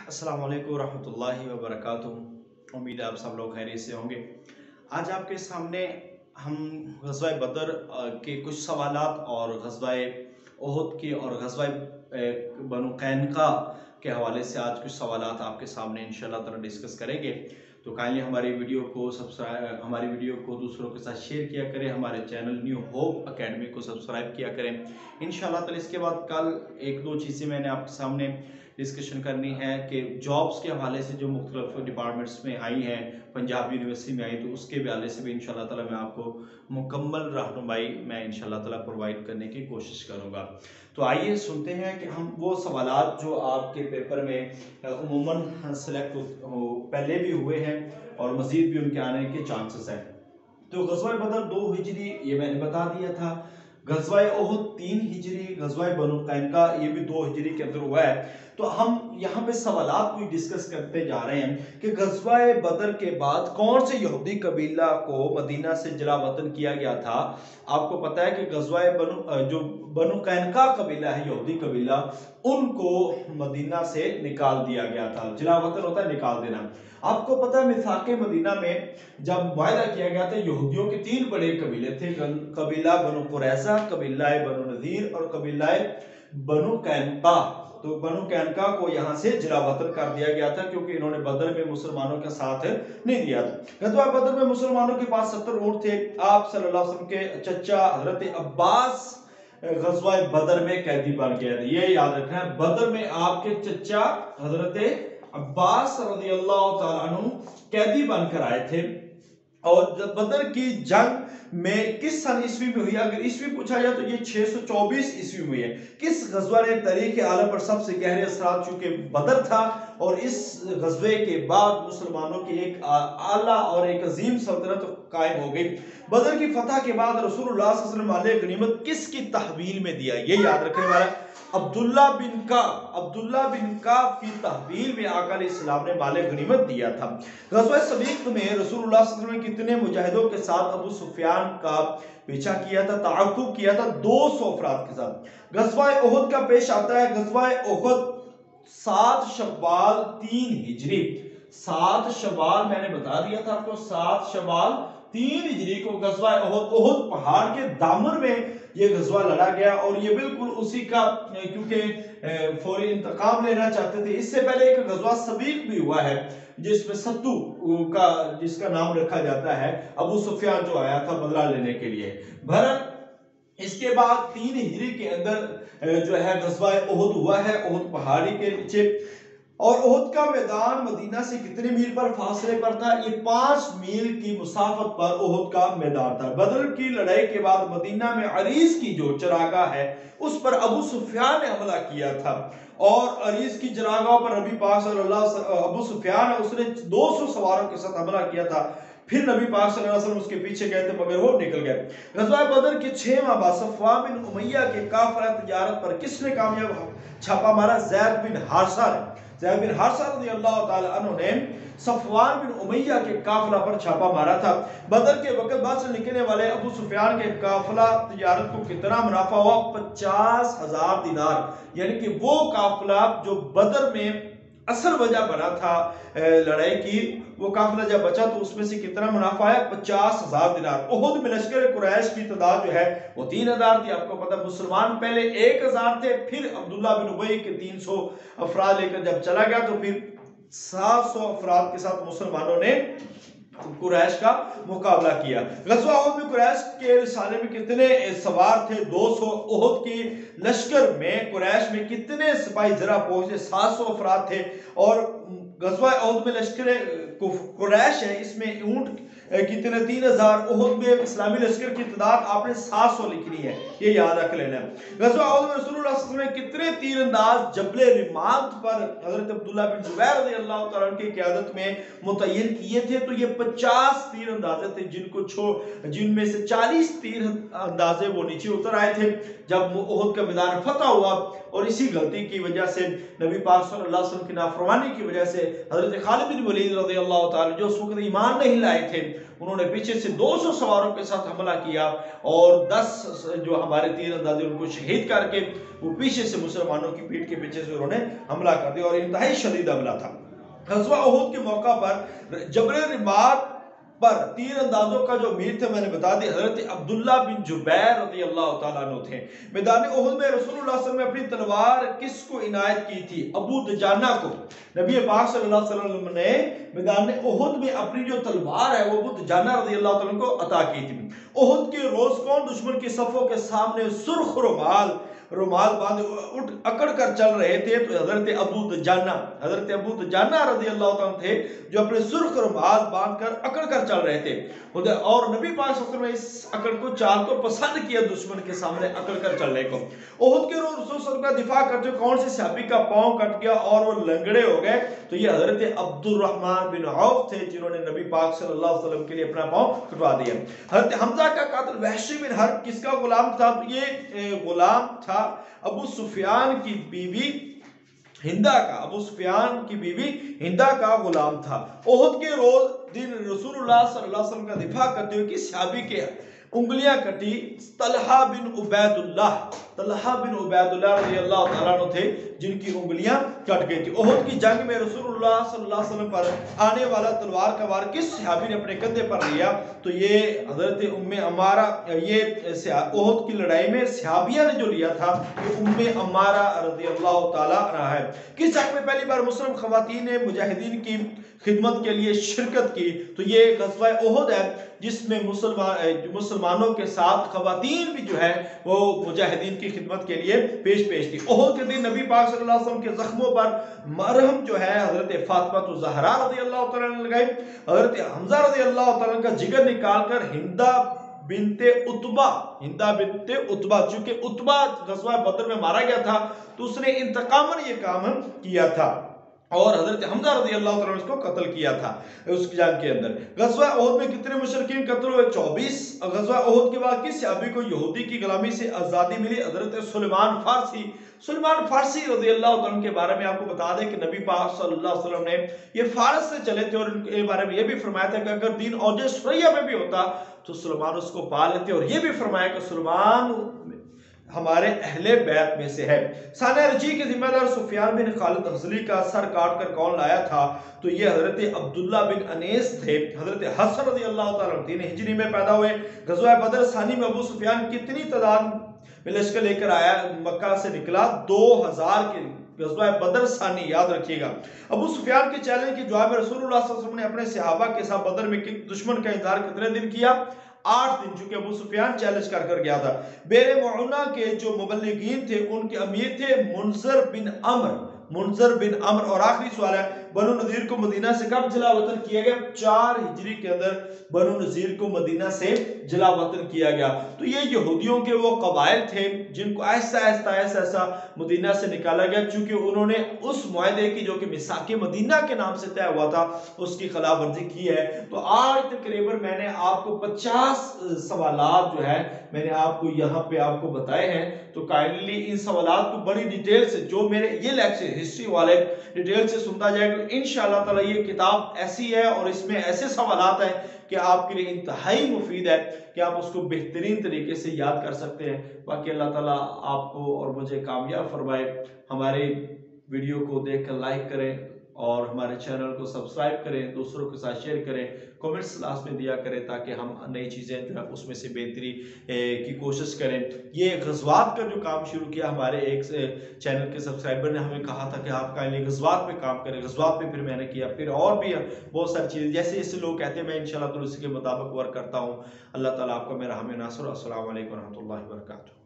अस्सलाम वालेकुम रहमतुल्लाहि व बरकातुहू। उम्मीद है आप सब लोग खैरियत से होंगे। आज आपके सामने हम ग़ज़वा बदर के कुछ सवालात और ग़ज़वा ओहद के और ग़ज़वा बनु कैनुका के हवाले से आज कुछ सवालात आपके सामने इंशाअल्लाह ताला डिस्कस करेंगे। तो काइंडली हमारी वीडियो को दूसरों के साथ शेयर किया करें, हमारे चैनल न्यू होप एकेडमी को सब्सक्राइब किया करें इंशाअल्लाह ताला। इसके बाद कल एक दो चीज़ें मैंने आपके सामने डिस्कशन करनी है कि जॉब्स के हवाले से जो मुख्तलिफ डिपार्टमेंट्स में आई हैं, पंजाब यूनिवर्सिटी में आई, तो उसके हवाले से भी इंशाअल्लाह ताला मैं आपको मुकम्मल रहनुमाई मैं इंशाअल्लाह ताला प्रोवाइड करने की कोशिश करूँगा। तो आइए सुनते हैं कि हम वो सवालात जो आपके पेपर में उमूमन सेलेक्ट पहले भी हुए हैं और मज़ीद भी उनके आने के चांसेस हैं। तो ग़ज़वा बदर 2 हिजरी ये मैंने बता दिया था, ग़ज़वा ओहद 3 हिजरी, ग़ज़वा बनु कैनुका ये भी 2 हिजरी के अंदर हुआ है। तो हम यहाँ पे सवालात भी डिस्कस करते जा रहे हैं कि ग़ज़वा बदर के बाद कौन से यहूदी कबीला को मदीना से जला वतन किया गया था। आपको पता है कि ग़ज़वा बनु कैनुका कबीला है, यहूदी कबीला, उनको मदीना से निकाल दिया गया था। जला वतन होता है निकाल देना। आपको पता है मिसाक़े मदीना में जब वायदा किया गया था, यहूदियों के 3 बड़े कबीले थे, कबीला बनु कुरैज़ा, कबीला बनु नज़ीर और कबीला बनु कैनुका। तो बनु कैनुका को यहाँ से जला वतन कर दिया गया था क्योंकि इन्होंने बदर में मुसलमानों का साथ नहीं दिया था। ग़ज़वा बदर में मुसलमानों के पास 70 ऊँट थे। आप सल्लल्लाहु अलैहि वसल्लम के चचा हज़रत अब्बास ग़ज़वा बदर में कैदी बन गए थे। ये याद रखना है, बदर में आपके चचा हज़रत अब्बास रज़ियल्लाहु ताला अन्हु कैदी बनकर आए थे। और जब बदर की जंग में किस सन ईस्वी में हुई, अगर ईस्वी पूछा जाए तो ये 624 ईस्वी में हुई है। किस ग़ज़वा ने तारीख़ आलम पर सबसे गहरे असरात, चूंकि बदर था और इस ग़ज़वे के बाद मुसलमानों की एक आला और एक अजीम सल्तनत कायम हो गई। बदर की फतह के बाद रसूलुल्लाह सल्लल्लाहु अलैहि वसल्लम माले गनीमत किसकी तहवील में दिया, ये याद रखने वाला। अब्दुल्ला बिन काब की तहवील में आका अलैहिस्सलाम ने माले गनीमत दिया था। ग़ज़वा सबीक़ में रसूलुल्लाह सल्लल्लाहु अलैहि वसल्लम ने कितने मुजाहिदों के साथ अबू सुफियान का पीछा किया था, ताक़ुब किया था? 200 अफराद के साथ। ग़ज़वा ओहद का पेश आता है, ग़ज़वा ओहद 7 शव्वाल 3 हिजरी। 7 शव्वाल मैंने बता दिया था आपको, 7 शव्वाल 3 हिजरी को ग़ज़वा ओहद पहाड़ के दामन में ये ग़ज़वा लड़ा गया और ये बिल्कुल उसी का, क्योंकि फौरी इंतकाम लेना चाहते थे। इससे पहले एक ग़ज़वा सबीक़ भी हुआ है जिसमें सत्तू का जिसका नाम रखा जाता है, अबू सुफियान जो आया था बदला लेने के लिए। भरत इसके बाद 3 हिजरी के अंदर जो है ग़ज़वा ओहद हुआ है, ओहद पहाड़ी के नीचे। और ओहद का मैदान मदीना से कितने मील पर फासले पर था? ये 5 मील की मुसाफत पर ओहद का मैदान था। बदर की लड़ाई के बाद मदीना में अरीस की जो चरागाह है उस पर अबू सुफियान ने हमला किया था और अरीस की चरागाह पर नबी पाक सल्लल्लाहु अलैहि वसल्लम, अबू सुफियान उसने 200 सवारों के साथ हमला किया था। फिर नबी पाक सल्लल्लाहु अलैहि वसल्लम उसके पीछे गए थे मगर वो निकल गए। ग़ज़वा बदर के 6 माह बाद सफ़वान बिन उमैया के काफ़िला तिजारत पर किसने कामयाब छापा मारा? ज़ैद बिन हारिसा रज़ियल्लाहु ताला अन्हु ने सफ़वान बिन उमैया के काफ़िला पर छापा मारा था। बदर के वक़्त बाद से निकलने वाले अबू सुफियान के काफ़िला तिजारत को कितना मुनाफा हुआ? 50,000 दिनार। यानी कि वो काफ़िला जो बदर में असल वजह बना था लड़ाई की, वो काफिला जब बचा तो उसमें से कितना मुनाफा है? 50,000 दिनार। ओहद में लश्कर कुरैश की तादाद जो है वो 3,000 थी। आपको पता मुसलमान पहले 1,000 थे, फिर अब्दुल्ला बिन उबई के 300 अफराद लेकर जब चला गया तो फिर 700 अफराद के साथ मुसलमानों ने कुरैश का मुकाबला किया। ग़ज़वा ओहद में कुरैश के रिसाले में कितने सवार थे? 200। ओहद की लश्कर में कुरैश में कितने सिपाही जरा पहुंचे? 700 अफराद थे। और ग़ज़वा ओहद में लश्कर कुरैश है, इसमें ऊंट कितने? 3,000। ओहद में इस्लामी लश्कर की तादाद आपने 700 लिखनी है, ये याद रख लेना। ग़ज़वा ओहद में रसूलुल्लाह सल्लल्लाहु अलैहि वसल्लम ने कितने तीरंदाज जबल रिमात पर हज़रत अब्दुल्ला बिन जुबैर रज़ियल्लाहु ताला अन्हु की क़यादत में मुतय्यन किए थे? तो ये 50 तीरंदाज़े थे जिनमें से 40 तीरंदाज़े वो नीचे उतर आए थे जब ओहद का मैदान फतह हुआ। और इसी गलती की वजह से नबी पाक सल्लल्लाहु अलैहि वसल्लम की नाफरमानी की वजह से हज़रत खालिद बिन वलीद रज़ियल्लाहु ताला जो उस वक्त ईमान नहीं लाए थे, उन्होंने पीछे से 200 सवारों के साथ हमला किया और 10 जो हमारे तीरंदाज उनको शहीद करके वो पीछे से मुसलमानों की पीठ के पीछे से उन्होंने हमला कर दिया और इंतहाई शदीद हमला था। ग़ज़वा उहद के मौका पर जबल रिमात पर तीरंदाजों का जो अमीर थे मैंने बता दिया हजरत अब्दुल्ला बिन जुबैर रज़ियल्लाहु तआला अन्हु थे। मैदान उहद में रसूलुल्लाह सल्लल्लाहु अलैहि वसल्लम ने अपनी तलवार किसको इनायत की थी? अबू दुजाना को। नबी पाक सल्लल्लाहु अलैहि वसल्लम ने मैदान उहद में अपनी जो तलवार है वो अबू दुजाना रज़ियल्लाहु तआला को अता की थी। उहद के रोज कौन दुश्मन की सफ़ों के सामने सुर्ख रुमाल बांध उठ अकड़ कर चल रहे थे? तो हजरत अबू दुजाना रज़ियल्लाहु तआला थे जो अपने सुर्ख रुमाल बांध कर अकड़ कर चल रहे थे और नबी पाक सल्लल्लाहु अलैहि वसल्लम ने इस अकड़ को चाल को पसंद किया दुश्मन के सामने अकड़ कर चलने को। उहद के रोज रसूल सल्लल्लाहु अलैहि वसल्लम का दिफा करते कौन से सहाबी का पांव कट गया और वो लंगड़े हो गए? तो ये हजरत अब्दुर्रहमान बिन औफ थे जिन्होंने नबी पाक सल्लल्लाहु अलैहि वसल्लम के लिए अपना पांव कटवा दिया। हजरत हमजा का कातिल वहशी बिन हर्ब किसका गुलाम था? तो ये गुलाम था अबू सुफियान की बीवी हिंदा का। अबू सुफियान की बीवी हिंदा का गुलाम था। उहद के रोज दिन रसूलुल्लाह सल्लल्लाहु अलैहि वसल्लम का दिफा करते हुए किस सहाबी के उंगलियां कटी? तलहा बिन उबैदुल्लाह रज़ियल्लाहु तआला अन्हु थे जिनकी उंगलियां कट गई थी। उहद की जंग में रसूलुल्लाह सल्लल्लाहु अलैहि वसल्लम पर आने वाला तलवार का वार किस सहाबी ने अपने कंधे पर लिया? तो ये हजरत उम्मे अमारा, ये उहद की लड़ाई में सहाबिया ने जो लिया था ये उम्मे अमारा रज़ियल्लाहु तआला अन्हा है। किस जंग में पहली बार मुस्लिम खवातीन ने मुजाहिदीन की खिदमत के लिए शिरकत की? तो ये ग़ज़वा उहद है जिसमें मुसलमानों के साथ खवातीन भी जो है वो मुजाहिदीन की खिदमत के लिए पेश थी। उहद के दिन नबी पाक सल्लल्लाहु अलैहि वसल्लम के जख्मों पर मरहम जो है हजरत फातिमा तो ज़हरा रज़ियल्लाहु तआला ने लगाई। हजरत हमजा रज़ियल्लाहु तआला का जिगर निकालकर हिंदा बिनते उतबा चूंकि उतबा ग़ज़वा बदर में मारा गया था तो उसने इंतकामन ये काम किया था और हजरत हमजा रज़ियल्लाहु तआला ने उसको कत्ल किया था उस जंग के अंदर। ग़ज़वा उहद में कितने मुशरिकीन कत्ल हुए? 24। ग़ज़वा उहद के बाद किस सहाबी को यहूदी की गुलामी से आज़ादी मिली? हजरत सुलेमान फारसी रज़ियल्लाहु तआला के बारे में आपको बता दें कि नबी पाक सल्लल्लाहु अलैहि वसल्लम ने ये फारस से चले थे और इनके बारे में ये भी फरमाया था कि अगर दीन औज सुरैया में भी होता तो सुलेमान उसको पा लेते और ये भी फरमाया कि सुलेमान हमारे अहले बैत में से है। सानिया रजी के जिम्मेदार सुफियान बिन खालिद हज़ली का सर काट कर कौन लाया था? तो ये हजरत अब्दुल्ला बिन अनीस थे। हजरत हसन रज़ियल्लाहु तआला 3 हिजरी में पैदा हुए। ग़ज़वा बदर सानी में अबू सुफियान कितनी तादाद में लश्कर लेकर आया? मक्का से निकला 2000 के। ग़ज़वा बदर सानी याद रखिएगा। अबू सुफियान के चैलेंज के जवाब में रसूलुल्लाह सल्लल्लाहु अलैहि वसल्लम ने अपने सहाबा के साथ बदर में दुश्मन का इंतजार कितने दिन किया? 8 दिन, चूंकि अबू सुफियान चैलेंज कर गया था। बेरे मऊना के जो मुबल्लिगीन थे उनके अमीर थे मुनज़र बिन अम्र। और आखिरी सवाल है, बनु नज़ीर को मदीना से कब जिला वतन किया गया? 4 हिजरी के अंदर बनु नज़ीर को मदीना से जिला वतन किया गया। तो ये यहूदियों के वो कबाइल थे जिनको ऐसा मदीना से निकाला गया चूंकि उन्होंने उस मुआहदे की जो कि मिसाके मदीना के नाम से तय हुआ था उसकी खिलाफवर्जी की है। तो आज तकरीबन मैंने आपको 50 सवालात जो है मैंने आपको यहाँ पे आपको बताए हैं। तो काइंडली इन सवालात को बड़ी डिटेल से जो मेरे ये लेक्चर हिस्ट्री वाले डिटेल से सुनता जाएगा। इंशाअल्लाह ताला ये किताब ऐसी है और इसमें ऐसे सवालात हैं कि आपके लिए इंतहाई मुफीद है कि आप उसको बेहतरीन तरीके से याद कर सकते हैं। बाकी अल्लाह ताला आपको और मुझे कामयाब फरमाए। हमारे वीडियो को देखकर लाइक करें और हमारे चैनल को सब्सक्राइब करें, दूसरों के साथ शेयर करें, कमेंट्स लास्ट में दिया करें ताकि हम नई चीज़ें जो है उसमें से बेहतरी की कोशिश करें। ये ग़ज़वात का जो काम शुरू किया हमारे एक चैनल के सब्सक्राइबर ने हमें कहा था कि आप काइंडली ग़ज़वात पे काम करें। ग़ज़वात पे फिर मैंने किया, फिर और भी बहुत सारी चीज़ें जैसे जैसे लोग कहते हैं मैं इंशाअल्लाह तो उसी के मुताबिक वर्क करता हूँ। अल्लाह ताला आपका मेरा हमें नासर। अस्सलामु अलैकुम व रहमतुल्लाहि व बरकातुहू।